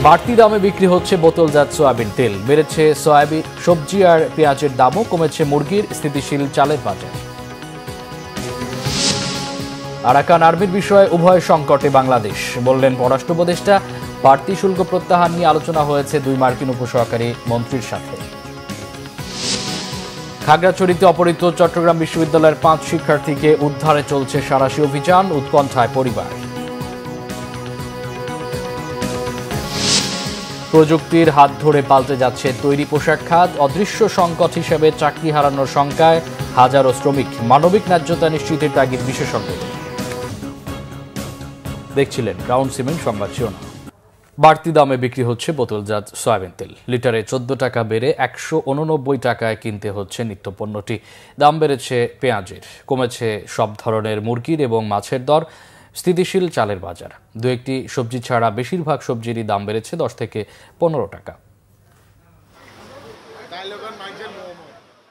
বাড়তি দামে বিক্রি হচ্ছে বোতলজাত সয়াবিন তেল, বেড়েছে সয়াবিন, সবজি আর পেঁয়াজের দামও, কমেছে মুরগির, স্থিতিশীল চালের বাজার। আরাকান আর্মির বিষয়ে উভয় সংকটে বাংলাদেশ, বললেন পররাষ্ট্র উপদেষ্টা। বাড়তি শুল্ক প্রত্যাহার নিয়ে আলোচনা হয়েছে দুই মার্কিন উপসহকারী মন্ত্রীর সাথে। খাগড়াছড়িতে অপহৃত চট্টগ্রাম বিশ্ববিদ্যালয়ের 5 শিক্ষার্থীকে উদ্ধারে চলছে সাঁড়াশি অভিযান, উৎকণ্ঠায় পরিবার। প্রযুক্তির হাত ধরে পাল্টে যাচ্ছে তৈরি পোশাক খাত, অদৃশ্য সংকট হিসেবে চাকরি হারানোর শঙ্কায় হাজারো শ্রমিক, মানবিক ন্যায্যতা নিশ্চিতের তাগিদ বিশেষজ্ঞদের। দেখছিলেন ক্রাউন সিমেন্ট সংবাদ শিরোনাম। বাড়তি দামে বিক্রি হচ্ছে বোতলজাত সয়াবিন তেল, লিটারে 14 টাকা বেড়ে 189 টাকায় কিনতে হচ্ছে নিত্যপণ্যটি। দাম বেড়েছে পেঁয়াজের, কমেছে সব ধরনের মুরগির এবং মাছের দর, স্থিতিশীল চালের বাজার। দু একটি সবজি ছাড়া বেশিরভাগ সবজিরই দাম বেড়েছে 10 থেকে 15 টাকা।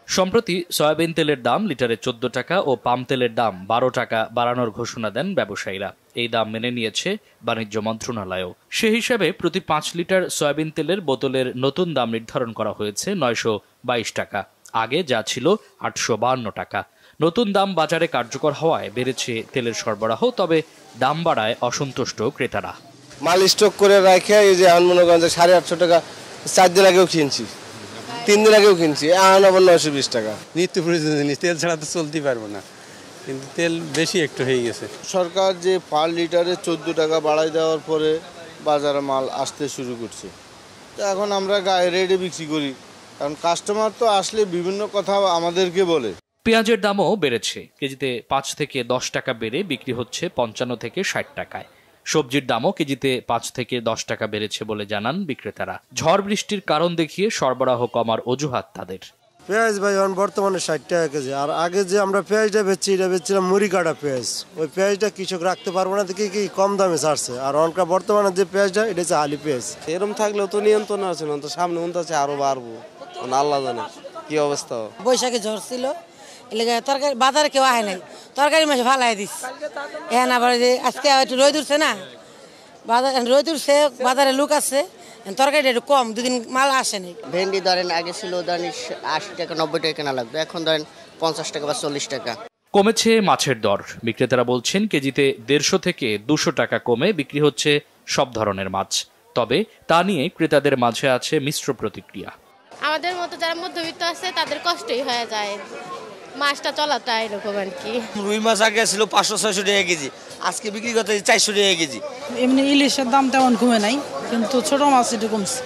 সম্প্রতি সয়াবিন তেলের দাম লিটারে 14 টাকা ও পাম তেলের দাম 12 টাকা বাড়ানোর ঘোষণা দেন ব্যবসায়ীরা। এই দাম মেনে নিয়েছে বাণিজ্য মন্ত্রণালয়ও। সে হিসাবে প্রতি 5 লিটার সয়াবিন তেলের বোতলের নতুন দাম নির্ধারণ করা হয়েছে 922 টাকা, আগে যা ছিল 852 টাকা। নতুন দাম বাজারে কার্যকর হওয়ায় বেড়েছে তেলের সরবরাহ, তবে দাম বাড়ায় অসন্তুষ্ট ক্রেতারা। মাল স্টক করে রাখে এই যে মনোগঞ্জে 850 টাকা 4 দিন আগেও কিনছি, 3 দিন আগেও কিনছি, এখন আবার 920 টাকা। নিত্য প্রয়োজনীয় জিনিস, তেল ছাড়া তো চলতেই পারবো না, কিন্তু তেল বেশি একটু হয়ে গেছে। সরকার যে পার লিটারে 14 টাকা বাড়াই দেওয়ার পরে বাজারে মাল আসতে শুরু করছে, তো এখন আমরা গায়ে রেটে বিক্রি করি, কারণ কাস্টমার তো আসলে বিভিন্ন কথা আমাদেরকে বলে। পেঁয়াজের দামও বেড়েছে, কেজিতে 5 থেকে 10 টাকা বেড়ে বিক্রি হচ্ছে 55 থেকে 60 টাকায়। সবজির দামও কেজিতে 5 থেকে 10 টাকা বেড়েছে বলে জানান বিক্রেতারা। ঝড় বৃষ্টির কারণ দেখিয়ে সরবরাহ কমার অজুহাত তাদের। পেঁয়াজ ভাই এখন বর্তমানে 60 টাকা কেজি, আর আগে যে আমরা পেঁয়াজটা বেচছি এটা বেচছিলাম মুড়ি কাটা পেঁয়াজ, ওই পেঁয়াজটা কৃষক রাখতে পারবো না দেখে কি কম দামে ছাড়ছে, আর অনকা বর্তমানে যে পেঁয়াজটা এটা হচ্ছে হালি পেঁয়াজ। এরকম থাকলেও তো নিয়ন্ত্রণ আছে না, তো সামনে উনতাছে আরো বাড়বো, আল্লাহ জানে কি অবস্থা। বৈশাখে ঝড় ছিল, তরকারি বাজারে কেউ আহে নাই, তরকারি মাসে ভালাই দিস। এখন আবার আজকে একটু রোদ উঠছে না, রোদ উঠছে, বাজারে লোক আছে, তরকারিটা একটু কম, 2 দিন মাল আসেনি। ভেন্ডি ধরেন আগে ছিল ধরেন 80 টাকা 90 টাকা কেনা লাগতো, এখন ধরেন 50 টাকা বা 40 টাকা। কমেছে মাছের দর, বিক্রেতারা বলছেন কেজিতে 150 থেকে 200 টাকা কমে বিক্রি হচ্ছে সব ধরনের মাছ। তবে তা নিয়ে ক্রেতাদের মাঝে আছে মিশ্র প্রতিক্রিয়া। আমাদের মতো যারা মধ্যবিত্ত আছে তাদের কষ্টই হয়ে যায়, মাছটা চলাটা এরকম আর কি। রুই মাছ আগে ছিল 500-600 টাকা কেজি, আজকে বিক্রি করতে 400 টাকা কেজি। এমনি ইলিশের দাম তেমন কমে নাই, কিন্তু ছোট মাছ একটু কমছে।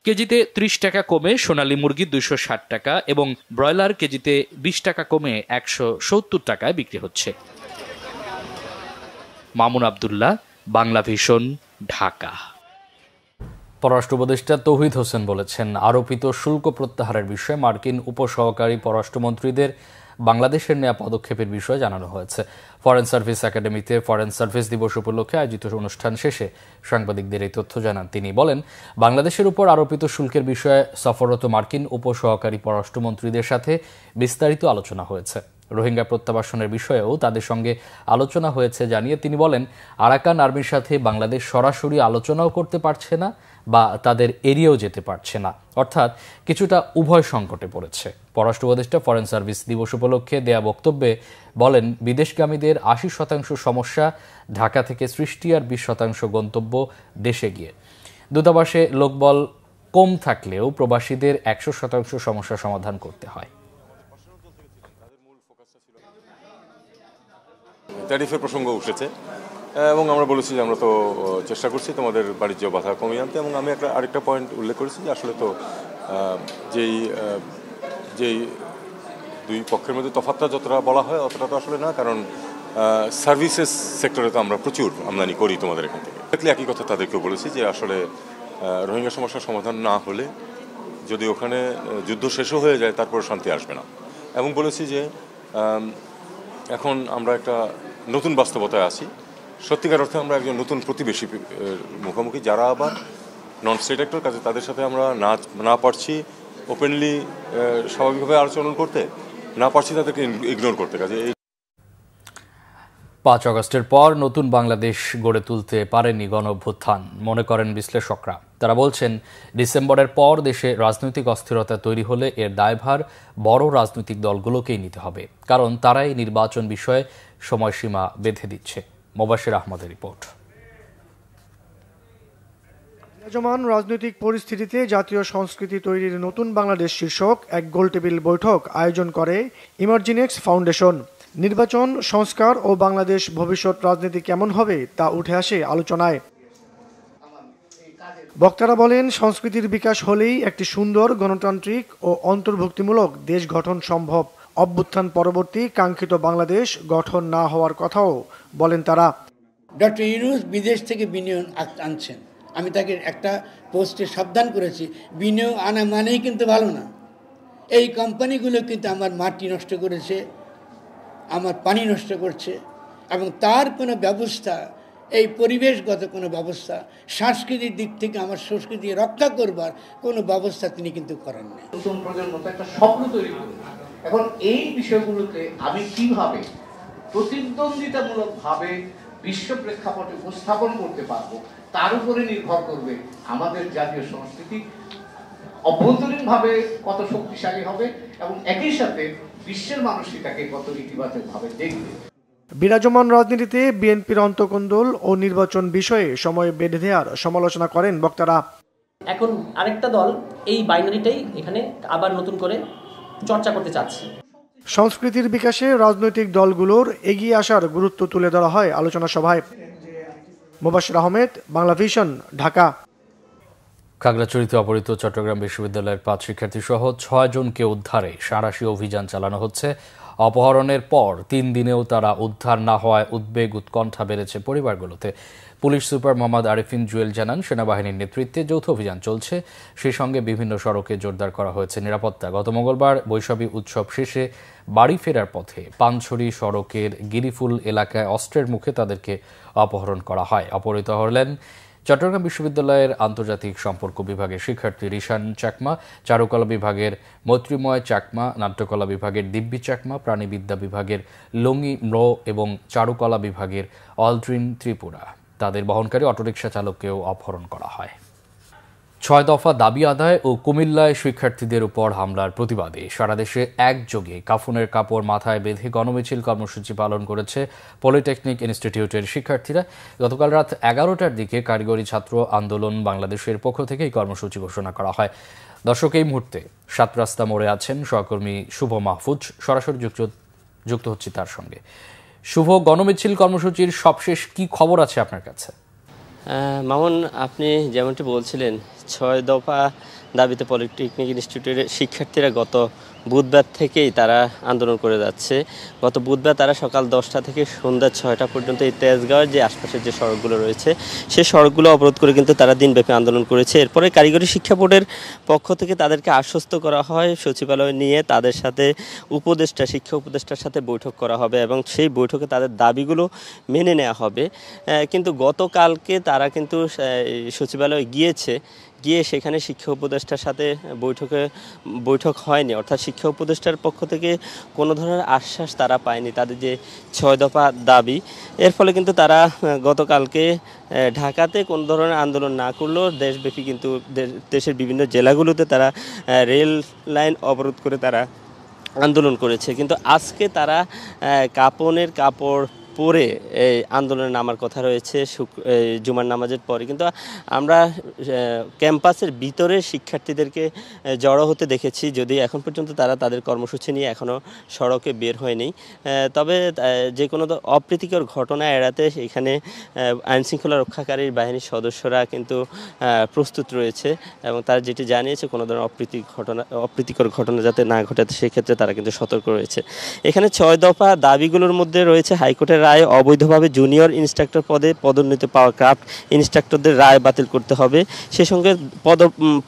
কেজিতে 30 টাকা কমে সোনালী মুরগি 260 টাকা এবং ব্রয়লার কেজিতে 20 টাকা কমে 170 টাকায় বিক্রি হচ্ছে। মামুন আব্দুল্লাহ, বাংলা ভিশন, ঢাকা। পররাষ্ট্র উপদেষ্টা তৌহিদ হোসেন বলেছেন, আরোপিত শুল্ক প্রত্যাহারের বিষয়ে মার্কিন উপসহকারী পররাষ্ট্রমন্ত্রীদের বাংলাদেশের নেওয়া পদক্ষেপের বিষয়ে জানানো হয়েছে। ফরেন সার্ভিস একাডেমিতে ফরেন সার্ভিস দিবস উপলক্ষে আয়োজিত অনুষ্ঠান শেষে সাংবাদিকদের এই তথ্য জানান তিনি। বলেন, বাংলাদেশের উপর আরোপিত শুল্কের বিষয়ে সফররত মার্কিন উপসহকারী পররাষ্ট্রমন্ত্রীদের সাথে বিস্তারিত আলোচনা হয়েছে। রোহিঙ্গা প্রত্যাবাসনের বিষয়েও তাদের সঙ্গে আলোচনা হয়েছে জানিয়ে তিনি বলেন, আরাকান আর্মির সাথে বাংলাদেশ সরাসরি আলোচনাও করতে পারছে না বা তাদের এড়িয়েও যেতে পারছে না, অর্থাৎ কিছুটা উভয় সংকটে পড়েছে। পররাষ্ট্র উপদেষ্টা ফরেন সার্ভিস দিবস উপলক্ষে দেয়া বক্তব্যে বলেন, বিদেশগামীদের 80% সমস্যা ঢাকা থেকে সৃষ্টি আর 20% গন্তব্য দেশে গিয়ে। দূতাবাসে লোকবল কম থাকলেও প্রবাসীদের 100% সমস্যা সমাধান করতে হয়। ট্যারিফের প্রসঙ্গ উঠেছে এবং আমরা বলেছি যে আমরা তো চেষ্টা করছি তোমাদের বাণিজ্য বাধা কমিয়ে আনতে, এবং আমি আরেকটা পয়েন্ট উল্লেখ করেছি যে আসলে তো যেই দুই পক্ষের মধ্যে তফাৎটা যতটা বলা হয় অতটা তো আসলে না, কারণ সার্ভিসেস সেক্টরে তো আমরা প্রচুর আমদানি করি তোমাদের এখান থেকে। একই কথা তাদেরকেও বলেছি যে আসলে রোহিঙ্গা সমস্যার সমাধান না হলে যদি ওখানে যুদ্ধ শেষও হয়ে যায় তারপরে শান্তি আসবে না, এবং বলেছি যে এখন আমরা একটা নতুন বাস্তবতায় আছি। সত্যিকার অর্থে আমরা একজন নতুন প্রতিবেশী মুখোমুখি, যারা আবার নন স্টেট অ্যাক্টর, কাজে তাদের সাথে আমরা না পারছি ওপেনলি স্বাভাবিকভাবে আলোচনা করতে, না পারছি তাদেরকে ইগনোর করতে। কাজে 5 আগস্টের পর নতুন বাংলাদেশ গড়ে তুলতে পারেনি গণঅভ্যুত্থান মনে করেন বিশ্লেষকরা। তারা বলছেন, ডিসেম্বরের পর দেশে রাজনৈতিক অস্থিরতা তৈরি হলে এর দায়ভার বড় রাজনৈতিক দলগুলোকেই নিতে হবে, কারণ তারাই নির্বাচন বিষয়ে সময়সীমা বেঁধে দিচ্ছে। মোবাশির আহমদের রিপোর্ট। বিরাজমান রাজনৈতিক পরিস্থিতিতে জাতীয় সংস্কৃতি তৈরির নতুন বাংলাদেশ শীর্ষক এক গোলটেবিল বৈঠক আয়োজন করে ইমার্জিনেক্স ফাউন্ডেশন। নির্বাচন, সংস্কার ও বাংলাদেশ ভবিষ্যৎ রাজনীতি কেমন হবে তা উঠে আসে আলোচনায়। বক্তারা বলেন, সংস্কৃতির বিকাশ হলেই একটি সুন্দর গণতান্ত্রিক ও অন্তর্ভুক্তিমূলক দেশ গঠন সম্ভব। অভ্যুত্থান পরবর্তী কাঙ্ক্ষিত বাংলাদেশ গঠন না হওয়ার কথাও বলেন তারা। ডক্টর ইউনূস বিদেশ থেকে বিনিয়োগ আনছেন, আমি তাকে একটা পোস্টে সাবধান করেছি, বিনিয়োগ আনা মানেই কিন্তু ভালো না। এই কোম্পানিগুলো কিন্তু আমার মাটি নষ্ট করেছে, আমার পানি নষ্ট করছে, এবং তার কোনো ব্যবস্থা, এই পরিবেশগত কোনো ব্যবস্থা, সাংস্কৃতিক দিক থেকে আমার সংস্কৃতি রক্ষা করবার কোনো ব্যবস্থা তিনি কিন্তু করেন না। নতুন প্রজন্ম তো একটা স্বপ্ন তৈরি করে, এখন এই বিষয়গুলোকে আমি কিভাবে প্রতিদ্বন্দ্বিতামূলকভাবে বিশ্ব প্রেক্ষাপটে উপস্থাপন করতে পারবো, তার উপরে নির্ভর করবে আমাদের জাতীয় সংস্কৃতি অভ্যন্তরীণভাবে কত শক্তিশালী হবে এবং একই সাথে বিশ্বের মানুষ এটাকে কত ইতিবাচকভাবে দেখবে। বিরাজমান রাজনীতিতে বিএনপির অন্তর্কোন্দল ও নির্বাচন বিষয়ে সময় বেঁধে দেওয়ার সমালোচনা করেন বক্তারা। এখন আরেকটা দল এই বাইনারিটাই এখানে আবার নতুন করে চর্চা করতে চাচ্ছে। সংস্কৃতির বিকাশে রাজনৈতিক দলগুলোর এগিয়ে আসার গুরুত্ব তুলে ধরা হয় আলোচনা সভায়। মোবাশির আহমেদ, বাংলা ভিশন, ঢাকা। খাগড়াছড়িতে অপহৃত চট্টগ্রাম বিশ্ববিদ্যালয়ের 5 শিক্ষার্থী সহ 6 জনকে উদ্ধারে সাঁড়াশি অভিযান চালানো হচ্ছে। অপহরণের পর 3 দিনেও তারা উদ্ধার না হওয়ায় উদ্বেগ উৎকণ্ঠা বেড়েছে পরিবারগুলোতে। পুলিশ সুপার মোহাম্মদ আরিফিন জুয়েল জানান, সেনাবাহিনীর নেতৃত্বে যৌথ অভিযান চলছে, সেই সঙ্গে বিভিন্ন সড়কে জোরদার করা হয়েছে নিরাপত্তা। গত মঙ্গলবার বৈশাখী উৎসব শেষে বাড়ি ফেরার পথে পানছড়ি সড়কের গিরিফুল এলাকায় অস্ত্রের মুখে তাদেরকে অপহরণ করা হয়। অপহৃত হলেন চট্টগ্রাম বিশ্ববিদ্যালয়ের আন্তর্জাতিক সম্পর্ক বিভাগের শিক্ষার্থী রিশান চাকমা, চারুকলা বিভাগের মৈত্রীময় চাকমা, নাট্যকলা বিভাগের দিব্যি চাকমা, প্রাণীবিদ্যা বিভাগের লঙ্গি ম্র এবং চারুকলা বিভাগের অলড্রিন ত্রিপুরা। তাদের বহনকারী অটোরিকশা চালককেও অপহরণ করা হয়। 6 দফা দাবি আদায় ও কুমিল্লায় শিক্ষার্থীদের উপর হামলার প্রতিবাদে সারা দেশে একযোগে কাফনের কাপড় মাথায় বেঁধে গণমিছিল কর্মসূচি পালন করেছে পলিটেকনিক ইনস্টিটিউটের শিক্ষার্থীরা। গতকাল রাত 11টার দিকে কারিগরি ছাত্র আন্দোলন বাংলাদেশের পক্ষ থেকে এই কর্মসূচি ঘোষণা করা হয়। দর্শক, এই মুহূর্তে 7 রাস্তা মোড়ে আছেন সহকর্মী শুভ মাহফুজ, সরাসরি যুক্ত হচ্ছি তার সঙ্গে। শুভ, গণমিছিল কর্মসূচির সবশেষ কি খবর আছে আপনার কাছে? মামুন, আপনি যেমনটি বলছিলেন, 6 দফা দাবিতে পলিটেকনিক ইনস্টিটিউটের শিক্ষার্থীরা গত বুধবার থেকেই তারা আন্দোলন করে যাচ্ছে। গত বুধবার তারা সকাল 10টা থেকে সন্ধ্যা 6টা পর্যন্ত এই তেজগাঁওয়ের যে আশপাশের যে সড়কগুলো রয়েছে সেই সড়কগুলো অবরোধ করে কিন্তু তারা দিনব্যাপী আন্দোলন করেছে। এরপরে কারিগরি শিক্ষা বোর্ডের পক্ষ থেকে তাদেরকে আশ্বস্ত করা হয়, সচিবালয়ে নিয়ে তাদের সাথে শিক্ষা উপদেষ্টার সাথে বৈঠক করা হবে এবং সেই বৈঠকে তাদের দাবিগুলো মেনে নেওয়া হবে। কিন্তু গতকালকে তারা কিন্তু সচিবালয়ে গিয়ে সেখানে শিক্ষা উপদেষ্টার সাথে বৈঠক হয়নি, অর্থাৎ শিক্ষা উপদেষ্টার পক্ষ থেকে কোনো ধরনের আশ্বাস তারা পায়নি তাদের যে 6 দফা দাবি। এর ফলে কিন্তু তারা গতকালকে ঢাকাতে কোনো ধরনের আন্দোলন না করলেও দেশব্যাপী কিন্তু দেশের বিভিন্ন জেলাগুলোতে তারা রেল লাইন অবরোধ করে তারা আন্দোলন করেছে। কিন্তু আজকে তারা কাপনের কাপড় পরে এই আন্দোলনে নামার কথা রয়েছে জুমার নামাজের পরে। কিন্তু আমরা ক্যাম্পাসের ভিতরে শিক্ষার্থীদেরকে জড়ো হতে দেখেছি, যদি এখন পর্যন্ত তারা তাদের কর্মসূচি নিয়ে এখনও সড়কে বের হয়নি। তবে যে কোনো অপ্রীতিকর ঘটনা এড়াতে এখানে আইনশৃঙ্খলা রক্ষাকারী বাহিনীর সদস্যরা কিন্তু প্রস্তুত রয়েছে এবং তারা যেটি জানিয়েছে কোনো ধরনের অপ্রীতিকর ঘটনা যাতে না ঘটাতে সেক্ষেত্রে তারা কিন্তু সতর্ক রয়েছে। এখানে 6 দফা দাবিগুলোর মধ্যে রয়েছে হাইকোর্টের রায় অবৈধভাবে জুনিয়র ইন্সট্রাক্টর পদে পদোন্নতি পাওয়া ক্রাফট ইন্সট্রাক্টরদের রায় বাতিল করতে হবে। সে সঙ্গে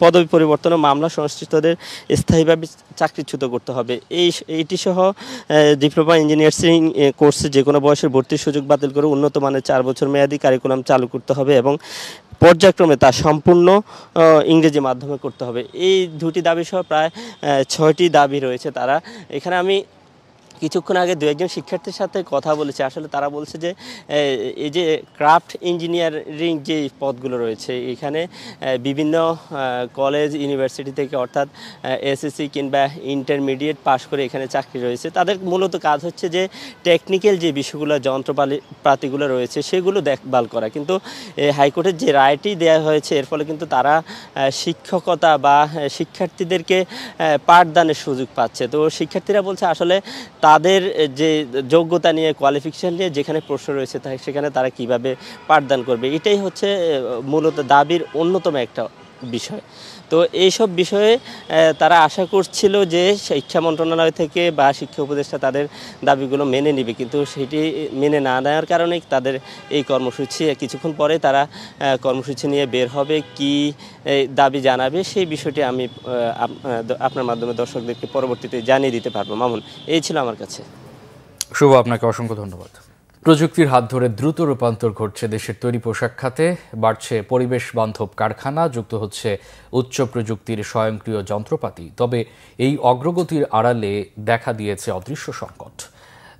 পদবি পরিবর্তন ও মামলা সংশ্লিষ্টদের স্থায়ীভাবে চাকরিচ্যুত করতে হবে। এইটি সহ ডিপ্লোমা ইঞ্জিনিয়ারিং কোর্সে যে কোনো বয়সের ভর্তির সুযোগ বাতিল করে উন্নত মানের 4 বছর মেয়াদী কারিকুলাম চালু করতে হবে এবং পর্যায়ক্রমে তা সম্পূর্ণ ইংরেজি মাধ্যমে করতে হবে। এই দুটি দাবি সহ প্রায় 6টি দাবি রয়েছে। তারা এখানে আমি কিছুক্ষণ আগে দু একজন শিক্ষার্থীর সাথে কথা বলেছে, আসলে তারা বলছে যে এই যে ক্রাফট ইঞ্জিনিয়ারিং যে পদগুলো রয়েছে এখানে বিভিন্ন কলেজ ইউনিভার্সিটি থেকে অর্থাৎ এসএসসি কিংবা ইন্টারমিডিয়েট পাশ করে এখানে চাকরি রয়েছে। তাদের মূলত কাজ হচ্ছে যে টেকনিক্যাল যে বিষয়গুলো যন্ত্রপাতিগুলো রয়েছে সেগুলো দেখভাল করা, কিন্তু হাইকোর্টের যে রায়টি দেওয়া হয়েছে এর ফলে কিন্তু তারা শিক্ষকতা বা শিক্ষার্থীদেরকে পাঠদানের সুযোগ পাচ্ছে। তো শিক্ষার্থীরা বলছে আসলে তাদের যে যোগ্যতা নিয়ে কোয়ালিফিকেশন নিয়ে যেখানে প্রশ্ন রয়েছে সেখানে তারা কিভাবে পাঠদান করবে, এটাই হচ্ছে মূলত দাবির অন্যতম একটা বিষয়। তো এইসব বিষয়ে তারা আশা করছিল যে শিক্ষা মন্ত্রণালয় থেকে বা শিক্ষা উপদেষ্টা তাদের দাবিগুলো মেনে নেবে, কিন্তু সেটি মেনে না নেওয়ার কারণেই তাদের এই কর্মসূচি। কিছুক্ষণ পরে তারা কর্মসূচি নিয়ে বের হবে, কি দাবি জানাবে সেই বিষয়টি আমি আপনার মাধ্যমে দর্শকদেরকে পরবর্তীতে জানিয়ে দিতে পারবো। মামুন, এই ছিল আমার কাছে। শুভ, আপনাকে অসংখ্য ধন্যবাদ। প্রযুক্তির হাত ধরে দ্রুত রূপান্তর ঘটছে দেশের তৈরি পোশাক খাতে, বাড়ছে পরিবেশ বান্ধব কারখানা, যুক্ত হচ্ছে উচ্চ প্রযুক্তির স্বয়ংক্রিয় যন্ত্রপাতি। তবে এই অগ্রগতির আড়ালে দেখা দিয়েছে অদৃশ্য সংকট।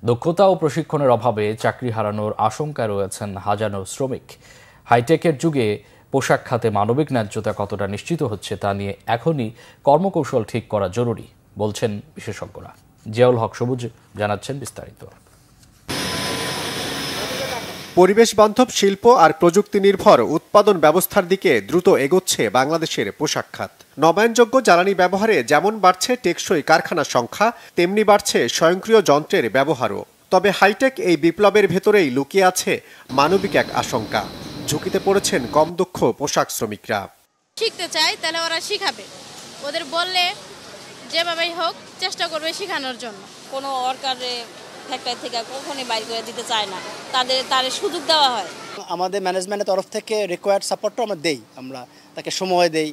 দক্ষতা ও প্রশিক্ষণের অভাবে চাকরি হারানোর আশঙ্কায় রয়েছেন হাজারো শ্রমিক। হাইটেকের যুগে পোশাক খাতে মানবিক ন্যায্যতা কতটা নিশ্চিত হচ্ছে তা নিয়ে এখনই কর্মকৌশল ঠিক করা জরুরি বলছেন বিশেষজ্ঞরা। জিয়াউল হক সবুজ জানাচ্ছেন বিস্তারিত। পরিবেশ বান্ধব শিল্প আর প্রযুক্তি নির্ভর উৎপাদন ব্যবস্থার দিকে দ্রুত এগোচ্ছে বাংলাদেশের পোশাক খাত। নবায়নযোগ্য জ্বালানি ব্যবহারে যেমন বাড়ছে টেকসই কারখানার সংখ্যা, তেমনি বাড়ছে স্বয়ংক্রিয় যন্ত্রের ব্যবহারও। তবে হাইটেক এই বিপ্লবের ভেতরেই লুকিয়ে আছে মানবিক এক আশঙ্কা। ঝুঁকিতে পড়েছেন কম দক্ষ পোশাক শ্রমিকরা। শিখতে চাই তাহলে ওরা শিখাবে, ওদের বললে যেভাবেই হোক চেষ্টা করবে শেখানোর জন্য। কোনো ওয়ার্কারে ফ্যাক্টরি থেকে কখনোই বাইর করে দিতে চায় না, তাদের সুযোগ দেওয়া হয়। আমাদের ম্যানেজমেন্টের তরফ থেকে রিকোয়ার্ড সাপোর্টও আমরা দেই, আমরা তাকে সময় দেই,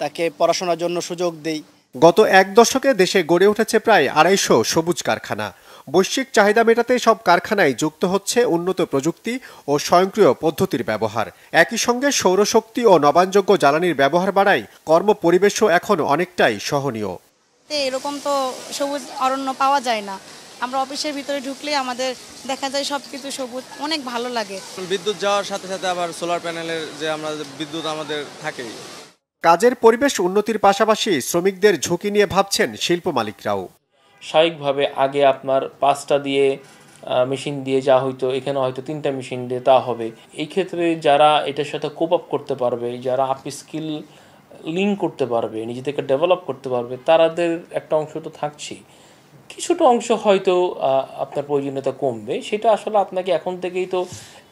তাকে পড়াশোনার জন্য সুযোগ দেই। গত এক দশকে দেশে গড়ে উঠেছে প্রায় 250 সবুজ কারখানা। বৈশ্বিক চাহিদা মেটাতে সব কারখানায় যুক্ত হচ্ছে উন্নত প্রযুক্তি ও স্বয়ংক্রিয় পদ্ধতির ব্যবহার। একই সঙ্গে সৌরশক্তি ও নবায়নযোগ্য জ্বালানির ব্যবহার বাড়ায় কর্মপরিবেশও এখন অনেকটাই সহনীয়। এরকম তো সবুজ অরণ্য পাওয়া যায় না। আমরা অফিসের ভিতরে ঢুকলে আমাদের দেখা যায় সবকিছু সবুজ, অনেক ভালো লাগে। বিদ্যুৎ যাওয়ার সাথে সাথে আবার সোলার প্যানেলের যে আমরা বিদ্যুৎ আমাদের থাকেই। কাজের পরিবেশ উন্নতির পাশাপাশি শ্রমিকদের ঝুঁকি নিয়ে ভাবছেন শিল্প মালিকরাও। স্বাভাবিকভাবে আগে আপনার 5টা দিয়ে মেশিন দিয়ে যা হয়তো এখানে হয়তো 3টা মেশিন দিয়ে তা হবে। এই ক্ষেত্রে যারা এটার সাথে কোপ আপ করতে পারবে, যারা আপ স্কিল লিঙ্ক করতে পারবে, নিজেদেরকে ডেভেলপ করতে পারবে, তাদের একটা অংশ তো থাকছেই। কিছুটা অংশ হয়তো আপনার প্রয়োজনীয়তা কমবে, সেটা আসলে আপনাকে এখন থেকেই তো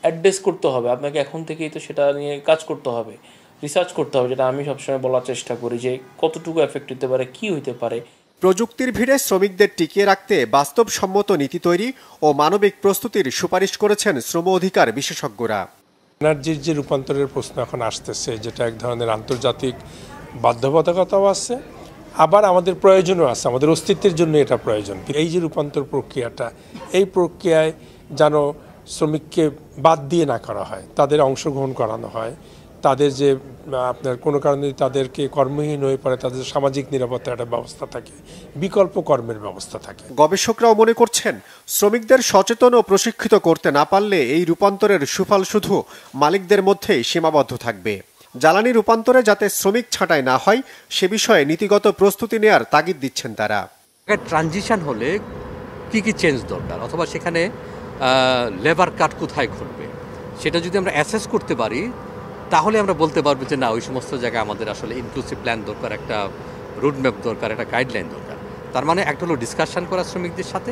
অ্যাড্রেস করতে হবে, আপনাকে এখন থেকেই তো সেটা নিয়ে কাজ করতে হবে, রিসার্চ করতে হবে, যেটা আমি সবসময় বলার চেষ্টা করি যে কতটুকু এফেক্ট হতে পারে, কি হইতে পারে। প্রযুক্তির ভিড়ে শ্রমিকদের টিকিয়ে রাখতে বাস্তবসম্মত নীতি তৈরি ও মানবিক প্রস্তুতির সুপারিশ করেছেন শ্রম অধিকার বিশেষজ্ঞরা। এনার্জির যে রূপান্তরের প্রশ্ন এখন আসতেছে, যেটা এক ধরনের আন্তর্জাতিক বাধ্যবাধকতাও আছে, আবার আমাদের প্রয়োজনও আছে, আমাদের অস্তিত্বের জন্য এটা প্রয়োজন। এই যে রূপান্তর প্রক্রিয়াটা, এই প্রক্রিয়ায় যেন শ্রমিককে বাদ দিয়ে না করা হয়, তাদের অংশগ্রহণ করানো হয়, তাদের যে আপনার কোনো কারণে তাদেরকে কর্মহীন হয়ে পড়ে তাদের সামাজিক নিরাপত্তার একটা ব্যবস্থা থাকে, বিকল্প কর্মের ব্যবস্থা থাকে। গবেষকরাও মনে করছেন শ্রমিকদের সচেতন ও প্রশিক্ষিত করতে না পারলে এই রূপান্তরের সুফল শুধু মালিকদের মধ্যেই সীমাবদ্ধ থাকবে। জ্বালানি রূপান্তরে যাতে শ্রমিক ছাঁটাই না হয় সে বিষয়ে নীতিগত প্রস্তুতি নেয়ার তাগিদ দিচ্ছেন তারা। ট্রানজিশন হলে কি কি চেঞ্জ দরকার, অথবা সেখানে লেবার কাট কোথায় ঘটবে, সেটা যদি আমরা অ্যাসেস করতে পারি তাহলে আমরা বলতে পারবো যে না, ওই সমস্ত জায়গায় আমাদের আসলে ইনক্লুসিভ প্ল্যান দরকার, একটা রুটম্যাপ দরকার, একটা গাইডলাইন দরকার। তার মানে একটা হলো ডিসকাশন করা শ্রমিকদের সাথে,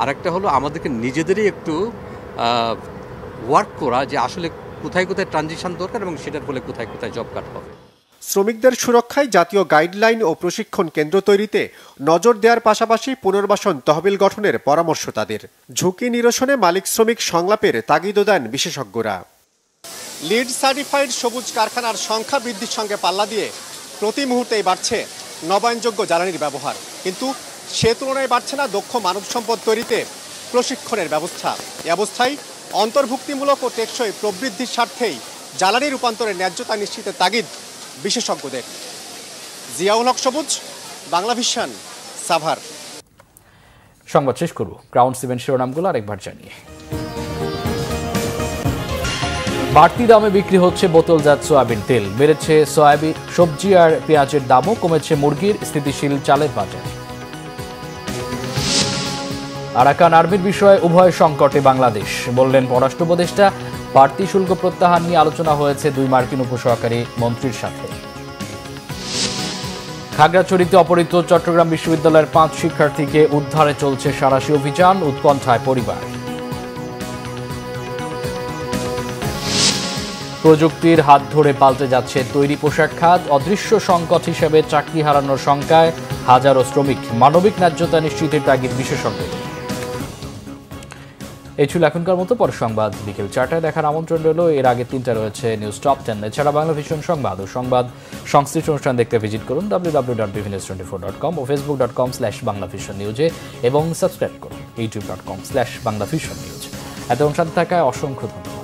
আর একটা হলো আমাদেরকে নিজেদেরই একটু ওয়ার্ক করা যে আসলে কোথায় কোথায় ট্রানজিশন দরকার এবং সেটার ফলে কোথায় কোথায় জব কাট হবে। শ্রমিকদের সুরক্ষায় জাতীয় গাইডলাইন ও প্রশিক্ষণ কেন্দ্র তৈরিতে নজর দেওয়ার পাশাপাশি পুনর্বাসন তহবিল গঠনের পরামর্শ তাদের। ঝুঁকি নিরসনে মালিক শ্রমিক সংলাপের তাগিদও দেন বিশেষজ্ঞরা। লিড সার্টিফাইড সবুজ কারখানার সংখ্যা বৃদ্ধির সঙ্গে পাল্লা দিয়ে প্রতি মুহূর্তেই বাড়ছে নবায়নযোগ্য জ্বালানির ব্যবহার, কিন্তু সে তুলনায় বাড়ছে না দক্ষ মানব সম্পদ তৈরিতে প্রশিক্ষণের ব্যবস্থা। এ অবস্থায় অন্তর্ভুক্তিমূলক ও টেকসই প্রবৃদ্ধির স্বার্থেই জ্বালানি রূপান্তরের ন্যায্যতা নিশ্চিতের তাগিদ বিশেষজ্ঞদের। জিয়াউল হক সবুজ, বাংলা ভিশন, সাভার। সংবাদ শেষ করব গ্রাউন্ড সিমেন্ট শিরোনামগুলো আরেকবার জানিয়ে। বাড়তি দামে বিক্রি হচ্ছে বোতলজাত সয়াবিন তেল, বেড়েছে সয়াবিন, সবজি আর পেঁয়াজের দামও কমেছে মুরগির, স্থিতিশীল চালের বাজার। আরাকান আর্মির বিষয়ে উভয় সংকটে বাংলাদেশ, বললেন পররাষ্ট্র উপদেষ্টা। বাড়তি শুল্ক প্রত্যাহার নিয়ে আলোচনা হয়েছে 2 মার্কিন উপসহকারী মন্ত্রীর সাথে। খাগড়াছড়িতে অপহৃত চট্টগ্রাম বিশ্ববিদ্যালয়ের 5 শিক্ষার্থীকে উদ্ধারে চলছে সাঁড়াশি অভিযান, উৎকণ্ঠায় পরিবার। প্রযুক্তির হাত ধরে পাল্টে যাচ্ছে তৈরি পোশাক খাত, অদৃশ্য সংকট হিসেবে চাকরি হারানোর শঙ্কায় হাজারো শ্রমিক, মানবিক ন্যায্যতা নিশ্চিতের তাগিদ বিশেষজ্ঞদের। এই ছিল এখনকার মতো, পরে সংবাদ বিকেল 4টায় দেখার আমন্ত্রণ রইল। এর আগে 3টা রয়েছে নিউজ টপ 10। এছাড়া বাংলা ভিশন সংবাদ ও সংবাদ সংশ্লিষ্ট অনুষ্ঠান দেখতে ভিজিট করুন www.bvnews24.com ও facebook.com/banglavisionnews এবং সাবস্ক্রাইব করুন youtube.com/banglavisionnews। এত অনুষ্ঠান থাকায় অসংখ্য ধন্যবাদ।